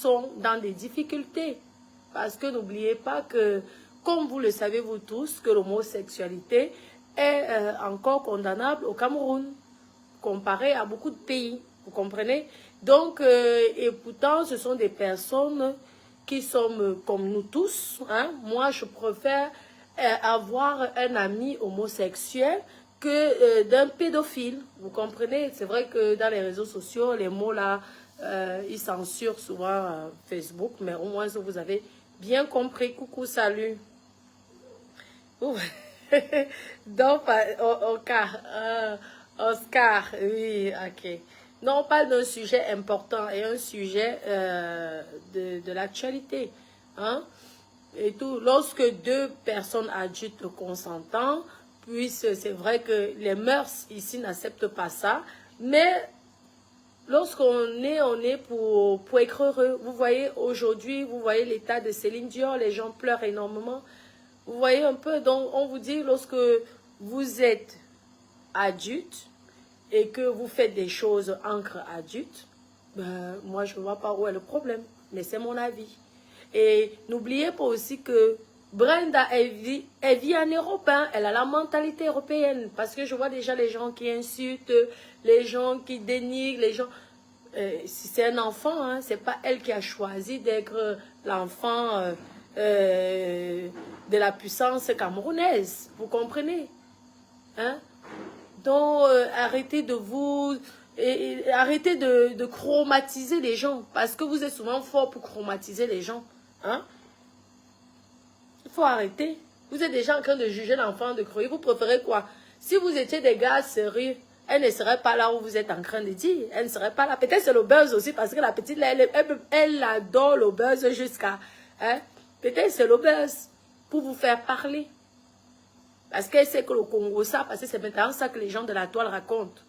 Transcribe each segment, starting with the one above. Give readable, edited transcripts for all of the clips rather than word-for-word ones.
sont dans des difficultés. Parce que n'oubliez pas que, comme vous le savez vous tous, que l'homosexualité est encore condamnable au Cameroun, comparé à beaucoup de pays. Vous comprenez? Donc, et pourtant, ce sont des personnes qui sont comme nous tous. Hein? Moi, je préfère avoir un ami homosexuel que d'un pédophile. Vous comprenez? C'est vrai que dans les réseaux sociaux, les mots là, ils censurent souvent Facebook, mais au moins vous avez bien compris. Coucou, salut. Donc, Oscar, oui, ok. Non, on parle d'un sujet important et un sujet de l'actualité. Hein? Et tout, lorsque deux personnes adultes consentants, puis c'est vrai que les mœurs ici n'acceptent pas ça, mais lorsqu'on est pour être heureux. Vous voyez, aujourd'hui, vous voyez l'état de Céline Dion, les gens pleurent énormément. Vous voyez un peu, donc on vous dit, lorsque vous êtes adulte et que vous faites des choses entre adultes, ben, moi je ne vois pas où est le problème, mais c'est mon avis. Et n'oubliez pas aussi que Brenda, elle vit en Europe, hein, elle a la mentalité européenne, parce que je vois déjà les gens qui insultent, les gens qui dénigrent, les gens... si c'est un enfant, hein, c'est pas elle qui a choisi d'être l'enfant de la puissance camerounaise, vous comprenez? Hein? Donc, arrêtez de vous... arrêtez de chromatiser les gens, parce que vous êtes souvent fort pour chromatiser les gens. Hein? Il faut arrêter. Vous êtes déjà en train de juger l'enfant de croire. Vous préférez quoi? Si vous étiez des gars sérieux, elle ne serait pas là où vous êtes en train de dire. Elle ne serait pas là. Peut-être c'est le buzz aussi, parce que la petite, elle adore le buzz jusqu'à... Hein? Peut-être c'est le buzz pour vous faire parler. Parce qu'elle sait que le Congo, ça, parce que c'est maintenant ça que les gens de la toile racontent.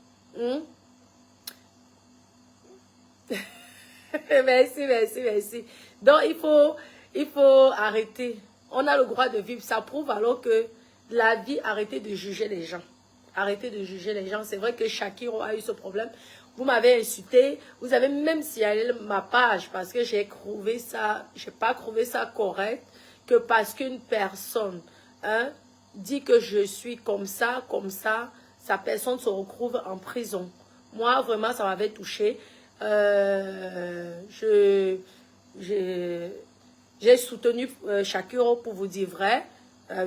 Merci, merci, merci. Donc, il faut arrêter. On a le droit de vivre. Ça prouve alors que la vie, arrêtez de juger les gens. Arrêtez de juger les gens. C'est vrai que Shakiro a eu ce problème. Vous m'avez insulté. Vous avez même signalé ma page parce que j'ai trouvé ça, j'ai pas trouvé ça correct que parce qu'une personne dit que je suis comme ça, sa personne se retrouve en prison. Moi, vraiment, ça m'avait touché. J'ai soutenu Shakiro pour vous dire vrai.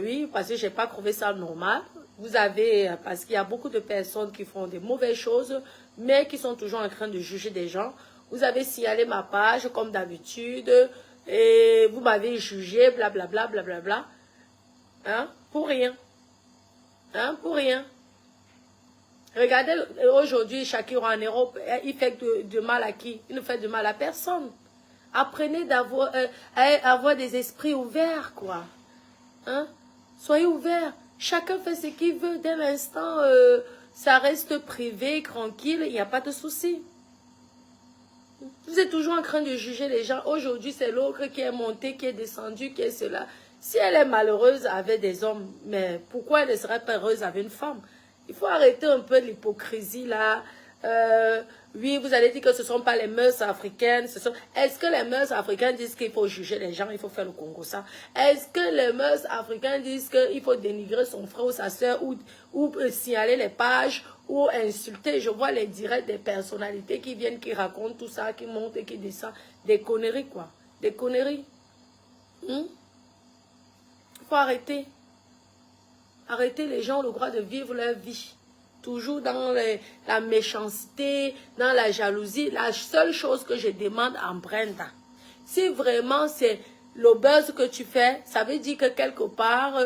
Oui, parce que je n'ai pas trouvé ça normal. Vous avez, parce qu'il y a beaucoup de personnes qui font des mauvaises choses, mais qui sont toujours en train de juger des gens. Vous avez signalé ma page, comme d'habitude, et vous m'avez jugé, blablabla, blablabla. Hein? Pour rien. Hein? Pour rien. Regardez, aujourd'hui, Shakiro en Europe, il fait de mal à qui? Il ne fait de mal à personne. Apprenez à avoir des esprits ouverts, quoi. Hein? Soyez ouverts. Chacun fait ce qu'il veut. Dès l'instant, ça reste privé, tranquille, il n'y a pas de souci. Vous êtes toujours en train de juger les gens. Aujourd'hui, c'est l'autre qui est monté, qui est descendu, qui est cela. Si elle est malheureuse avec des hommes, mais pourquoi elle ne serait pas heureuse avec une femme? Il faut arrêter un peu l'hypocrisie là. Oui, vous allez dire que ce ne sont pas les mœurs africaines. Est-ce que les mœurs africaines disent qu'il faut juger les gens, il faut faire le Congo ça? Est-ce que les mœurs africaines disent qu'il faut dénigrer son frère ou sa soeur ou signaler les pages ou insulter? Je vois les directs des personnalités qui viennent, qui racontent tout ça, qui montent et qui descendent. Des conneries quoi. Des conneries. Il faut arrêter. Arrêtez, les gens ont le droit de vivre leur vie. Toujours dans la méchanceté, dans la jalousie. La seule chose que je demande à Brenda, si vraiment c'est le buzz que tu fais, ça veut dire que quelque part,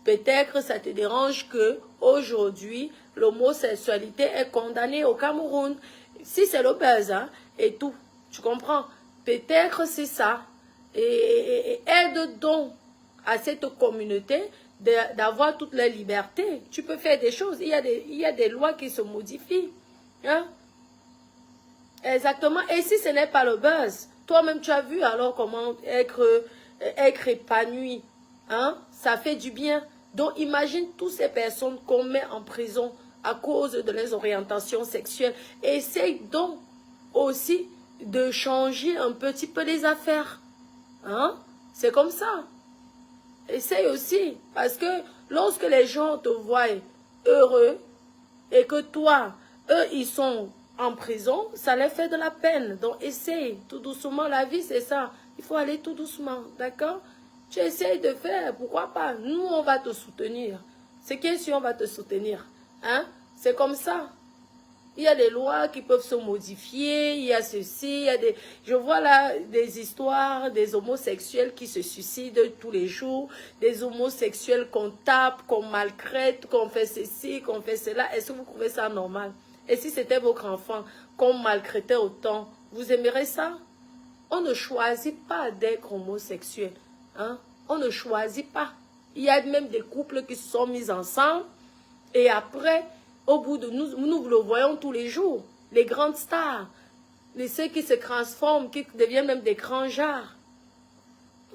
peut-être ça te dérange que aujourd'hui l'homosexualité est condamnée au Cameroun. Si c'est le buzz, hein, et tout, tu comprends? Peut-être c'est ça. Et aide donc à cette communauté d'avoir toute la liberté. Tu peux faire des choses. Il y a des lois qui se modifient. Hein? Exactement. Et si ce n'est pas le buzz, toi-même tu as vu alors comment être épanoui. Hein? Ça fait du bien. Donc imagine toutes ces personnes qu'on met en prison à cause de leurs orientations sexuelles. Essaye donc aussi de changer un petit peu les affaires. Hein? C'est comme ça. Essaye aussi. Parce que lorsque les gens te voient heureux et que toi, eux, ils sont en prison, ça les fait de la peine. Donc, essaye tout doucement. La vie, c'est ça. Il faut aller tout doucement. D'accord? Tu essayes de faire. Pourquoi pas? Nous, on va te soutenir. C'est qui est sûr, on va te soutenir. Hein? C'est comme ça. Il y a des lois qui peuvent se modifier, il y a ceci, il y a des... Je vois là des histoires des homosexuels qui se suicident tous les jours, des homosexuels qu'on tape, qu'on maltraite, qu'on fait ceci, qu'on fait cela. Est-ce que vous trouvez ça normal? Et si c'était votre enfant qu'on maltraitait autant, vous aimeriez ça? On ne choisit pas d'être homosexuel. Hein? On ne choisit pas. Il y a même des couples qui se sont mis ensemble et après... Au bout de nous le voyons tous les jours. Les grandes stars, ceux qui se transforment, qui deviennent même des grands genres.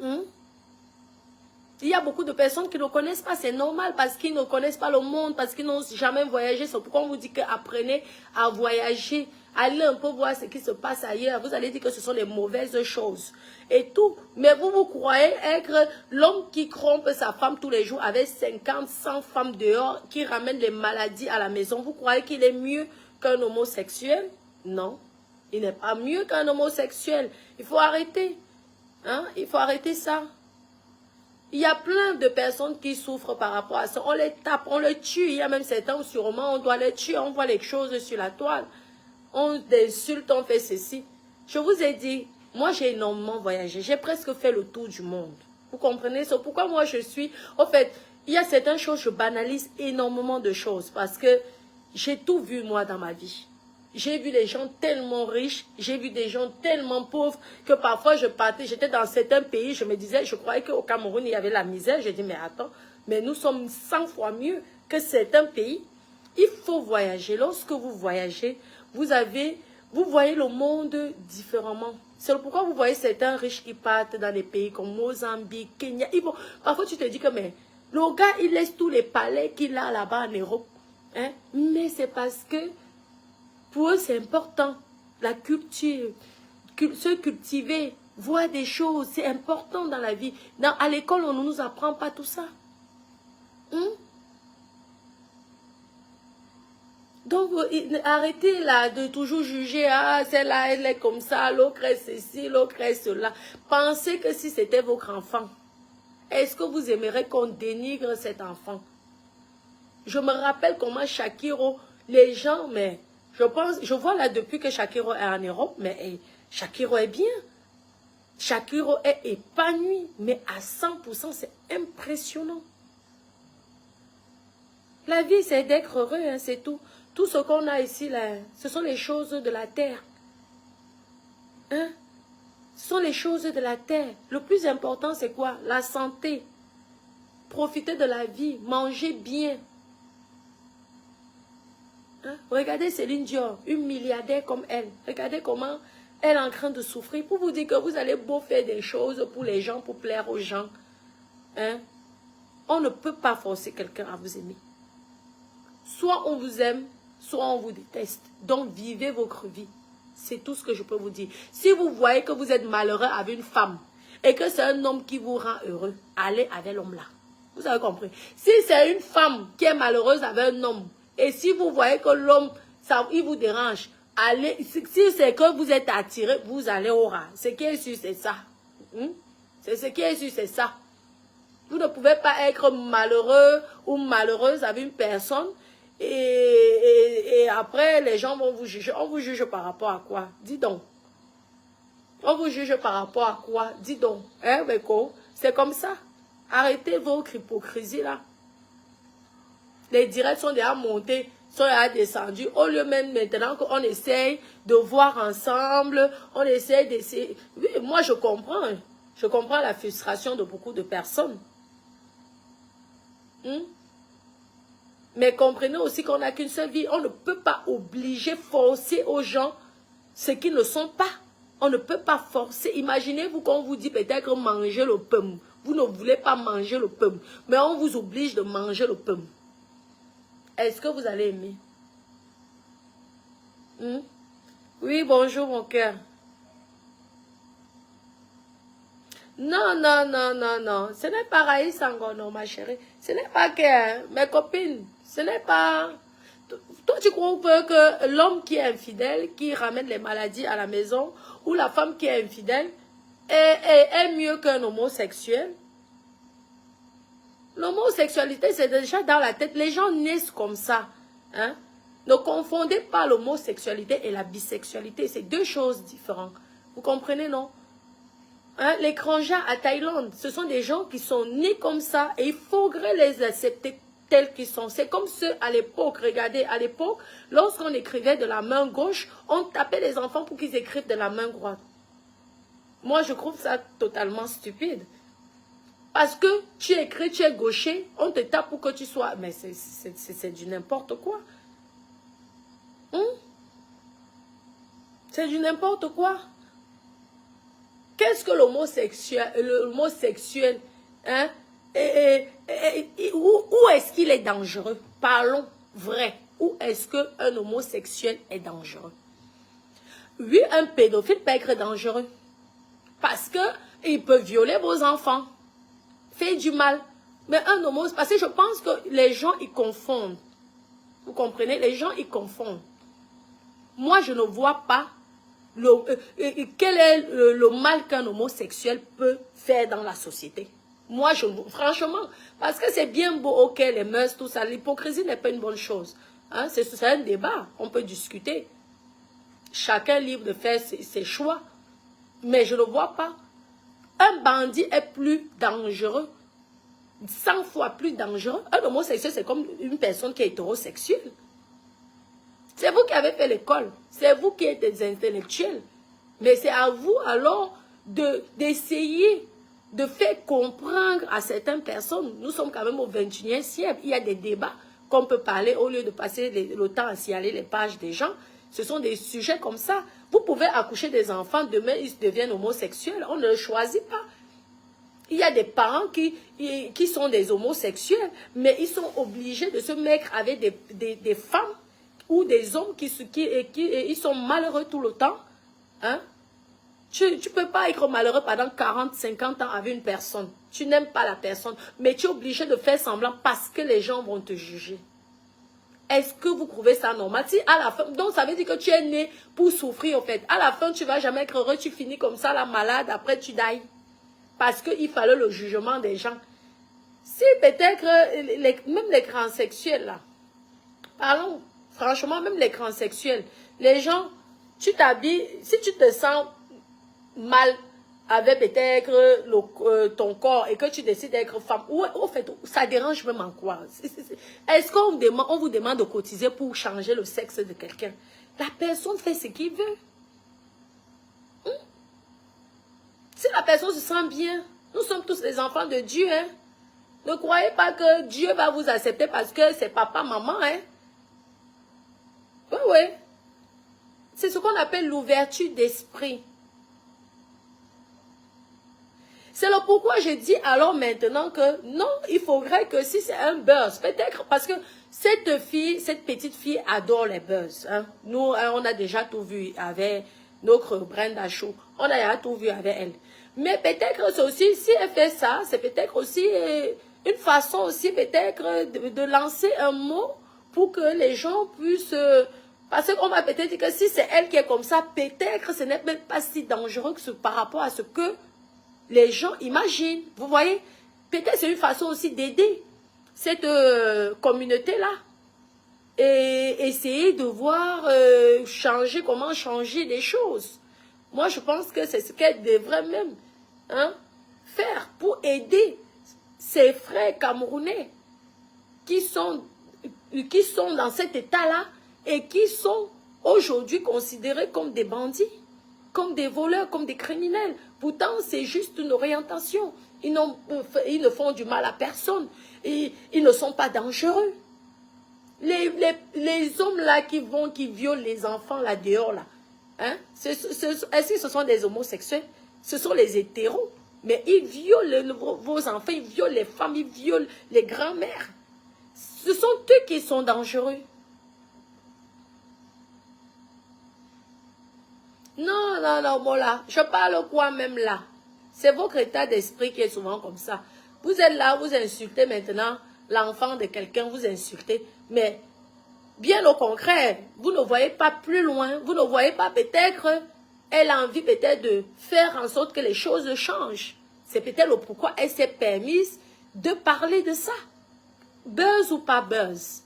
Il y a beaucoup de personnes qui ne connaissent pas, c'est normal, parce qu'ils ne connaissent pas le monde, parce qu'ils n'ont jamais voyagé. C'est pourquoi on vous dit qu'apprenez à voyager. Allez un peu voir ce qui se passe ailleurs. Vous allez dire que ce sont des mauvaises choses. Et tout. Mais vous croyez être l'homme qui trompe sa femme tous les jours avec 50, 100 femmes dehors, qui ramènent les maladies à la maison. Vous croyez qu'il est mieux qu'un homosexuel? Non. Il n'est pas mieux qu'un homosexuel. Il faut arrêter. Hein? Il faut arrêter ça. Il y a plein de personnes qui souffrent par rapport à ça. On les tape, on les tue. Il y a même certains où sûrement on doit les tuer. On voit les choses sur la toile. On insulte, on fait ceci. Je vous ai dit, moi j'ai énormément voyagé. J'ai presque fait le tour du monde. Vous comprenez? C'est pourquoi moi je suis... En fait, il y a certaines choses, je banalise énormément de choses. Parce que j'ai tout vu moi dans ma vie. J'ai vu les gens tellement riches, j'ai vu des gens tellement pauvres que parfois je partais, j'étais dans certains pays, je me disais, je croyais qu'au Cameroun il y avait la misère. Je dis, mais attends, mais nous sommes 100 fois mieux que certains pays. Il faut voyager. Lorsque vous voyagez, vous voyez le monde différemment. C'est pourquoi vous voyez certains riches qui partent dans des pays comme Mozambique, Kenya. Parfois tu te dis que mais, le gars il laisse tous les palais qu'il a là-bas en Europe. Hein? Mais c'est parce que pour eux, c'est important. La culture, se cultiver, voir des choses, c'est important dans la vie. À l'école, on ne nous apprend pas tout ça. Donc, arrêtez là de toujours juger, ah, celle-là, elle est comme ça, l'autre est ceci, l'autre est cela. Pensez que si c'était votre enfant, est-ce que vous aimeriez qu'on dénigre cet enfant? Je me rappelle comment Shakiro, les gens, mais... Je vois là depuis que Shakiro est en Europe, mais Shakiro est bien. Shakiro est épanoui, mais à 100%, c'est impressionnant. La vie, c'est d'être heureux, hein, c'est tout. Tout ce qu'on a ici, là, ce sont les choses de la terre. Hein? Ce sont les choses de la terre. Le plus important, c'est quoi? La santé. Profiter de la vie, manger bien. Hein? Regardez Céline Dion, une milliardaire comme elle. Regardez comment elle est en train de souffrir. Pour vous dire que vous allez beau faire des choses pour les gens, pour plaire aux gens. Hein? On ne peut pas forcer quelqu'un à vous aimer. Soit on vous aime, soit on vous déteste. Donc vivez votre vie. C'est tout ce que je peux vous dire. Si vous voyez que vous êtes malheureux avec une femme et que c'est un homme qui vous rend heureux, allez avec l'homme là. Vous avez compris? Si c'est une femme qui est malheureuse avec un homme, et si vous voyez que l'homme, il vous dérange, allez, si c'est que vous êtes attiré, vous allez au rat. Ce qui est sûr, c'est ça. C'est ce qui est sûr, c'est ça. Vous ne pouvez pas être malheureux ou malheureuse avec une personne et après, les gens vont vous juger. On vous juge par rapport à quoi? Dis donc. On vous juge par rapport à quoi? Dis donc. Hein, Beko? C'est comme ça. Arrêtez votre hypocrisie là. Les directs sont déjà montés, sont déjà descendus. Au lieu même maintenant qu'on essaye de voir ensemble, on essaye d'essayer. Oui, moi je comprends. Je comprends la frustration de beaucoup de personnes. Mais comprenez aussi qu'on n'a qu'une seule vie. On ne peut pas obliger, forcer aux gens ce qu'ils ne sont pas. On ne peut pas forcer. Imaginez-vous qu'on vous dit peut-être manger le pomme. Vous ne voulez pas manger le pomme. Mais on vous oblige de manger le pomme. Est-ce que vous allez aimer? Oui, bonjour mon cœur. Non, non, non, non, non. Ce n'est pas Raïs encore, non, ma chérie. Ce n'est pas que mes copines. Ce n'est pas... Toi, tu crois que l'homme qui est infidèle, qui ramène les maladies à la maison, ou la femme qui est infidèle, est mieux qu'un homosexuel? L'homosexualité, c'est déjà dans la tête. Les gens naissent comme ça. Hein? Ne confondez pas l'homosexualité et la bisexualité. C'est deux choses différentes. Vous comprenez, non? Hein? Les Kranjas à Thaïlande, ce sont des gens qui sont nés comme ça et il faudrait les accepter tels qu'ils sont. C'est comme ceux à l'époque. Regardez, à l'époque, lorsqu'on écrivait de la main gauche, on tapait les enfants pour qu'ils écrivent de la main droite. Moi, je trouve ça totalement stupide. Parce que tu écris, tu es gaucher, on te tape pour que tu sois... Mais c'est du n'importe quoi. C'est du n'importe quoi. Qu'est-ce que l'homosexuel, hein? Où est-ce qu'il est dangereux? Parlons vrai. Où est-ce qu'un homosexuel est dangereux? Oui, un pédophile peut être dangereux. Parce qu'il peut violer vos enfants. Fait du mal. Mais un homosexuel, parce que je pense que les gens, ils confondent. Vous comprenez? Les gens, ils confondent. Moi, je ne vois pas quel est le mal qu'un homosexuel peut faire dans la société. Moi, franchement, parce que c'est bien beau, ok, les mœurs, tout ça, l'hypocrisie n'est pas une bonne chose. Hein? C'est un débat, on peut discuter. Chacun est libre de faire ses choix. Mais je ne vois pas. Un bandit est plus dangereux, 100 fois plus dangereux. Un homosexuel, c'est comme une personne qui est hétérosexuelle. C'est vous qui avez fait l'école. C'est vous qui êtes des intellectuels. Mais c'est à vous alors d'essayer de faire comprendre à certaines personnes. Nous sommes quand même au 21e siècle. Il y a des débats qu'on peut parler au lieu de passer le temps à signaler les pages des gens. Ce sont des sujets comme ça. Vous pouvez accoucher des enfants, demain ils deviennent homosexuels. On ne le choisit pas. Il y a des parents qui sont des homosexuels, mais ils sont obligés de se mettre avec des femmes ou des hommes qui ils sont malheureux tout le temps. Hein? Tu ne peux pas être malheureux pendant 40, 50 ans avec une personne. Tu n'aimes pas la personne, mais tu es obligé de faire semblant parce que les gens vont te juger. Est-ce que vous trouvez ça normal? Si à la fin, donc ça veut dire que tu es né pour souffrir en fait. À la fin, tu ne vas jamais être heureux, tu finis comme ça, la malade, après tu dailles. Parce qu'il fallait le jugement des gens. Si peut-être, même les transsexuels là, parlons, franchement, même les transsexuels, les gens, tu t'habilles, si tu te sens mal avec peut-être ton corps et que tu décides d'être femme, ou au fait, ça dérange même en quoi? Est-ce qu'on vous demande de cotiser pour changer le sexe de quelqu'un? La personne fait ce qu'il veut. Si la personne se sent bien, nous sommes tous les enfants de Dieu. Hein? Ne croyez pas que Dieu va vous accepter parce que c'est papa, maman. Hein? Oui, oui. C'est ce qu'on appelle l'ouverture d'esprit. C'est le pourquoi je dis alors maintenant que non, il faudrait que si c'est un buzz, peut-être parce que cette petite fille adore les buzz. Hein. Nous, on a déjà tout vu avec notre Brenda Chou. On a déjà tout vu avec elle. Mais peut-être c'est aussi, si elle fait ça, c'est peut-être aussi une façon aussi peut-être de lancer un mot pour que les gens puissent... parce qu'on va peut-être dire que si c'est elle qui est comme ça, peut-être ce n'est même pas si dangereux que par rapport à ce que les gens imaginent. Vous voyez? Peut-être c'est une façon aussi d'aider cette communauté-là. Et essayer de voir comment changer les choses. Moi, je pense que c'est ce qu'elle devrait même faire pour aider ses frères camerounais qui sont dans cet état-là et qui sont aujourd'hui considérés comme des bandits, comme des voleurs, comme des criminels. Pourtant, c'est juste une orientation. Ils ne font du mal à personne. Ils ne sont pas dangereux. Les hommes là qui violent les enfants là dehors là, hein, est-ce que ce sont des homosexuels? Ce sont les hétéros. Mais ils violent vos enfants, ils violent les femmes, ils violent les grands-mères. Ce sont eux qui sont dangereux. Non, non, non, bon là, je parle quoi même là? C'est votre état d'esprit qui est souvent comme ça. Vous êtes là, vous insultez maintenant l'enfant de quelqu'un, vous insultez. Mais bien au contraire, vous ne voyez pas plus loin. Vous ne voyez pas peut-être, elle a envie peut-être de faire en sorte que les choses changent. C'est peut-être le pourquoi elle s'est permise de parler de ça. Buzz ou pas buzz?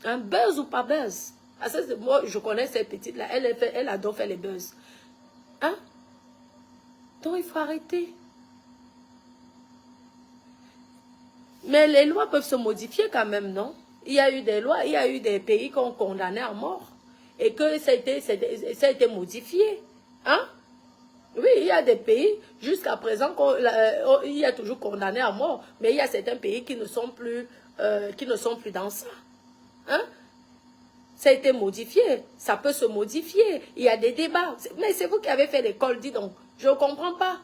Un buzz ou pas buzz? Parce que moi, je connais cette petite-là. Elle adore faire les buzz. Hein? Donc, il faut arrêter. Mais les lois peuvent se modifier quand même, non? Il y a eu des lois, il y a eu des pays qui ont condamné à mort. Et que ça a été modifié. Hein? Oui, il y a des pays, jusqu'à présent, il y a toujours condamné à mort. Mais il y a certains pays qui ne sont plus dans ça. Hein? Ça a été modifié. Ça peut se modifier. Il y a des débats. Mais c'est vous qui avez fait l'école, dis donc. Je ne comprends pas.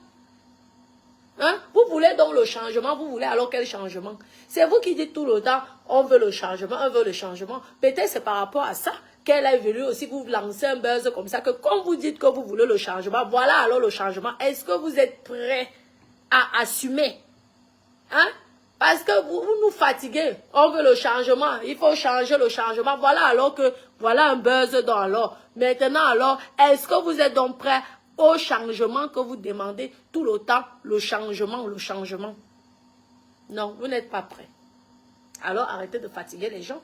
Hein? Vous voulez donc le changement, vous voulez alors quel changement? C'est vous qui dites tout le temps, on veut le changement, on veut le changement. Peut-être c'est par rapport à ça qu'elle a voulu aussi vous lancer un buzz comme ça, que quand vous dites que vous voulez le changement, voilà alors le changement. Est-ce que vous êtes prêt à assumer? Hein? Parce que vous nous fatiguez, on veut le changement, il faut changer le changement. Voilà alors que, voilà un buzz dans alors. Maintenant alors, est-ce que vous êtes donc prêt au changement que vous demandez tout le temps, le changement, le changement? Non, vous n'êtes pas prêt. Alors arrêtez de fatiguer les gens.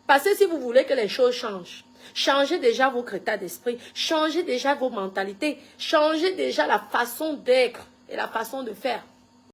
Parce que si vous voulez que les choses changent, changez déjà votre état d'esprit, changez déjà vos mentalités, changez déjà la façon d'être et la façon de faire.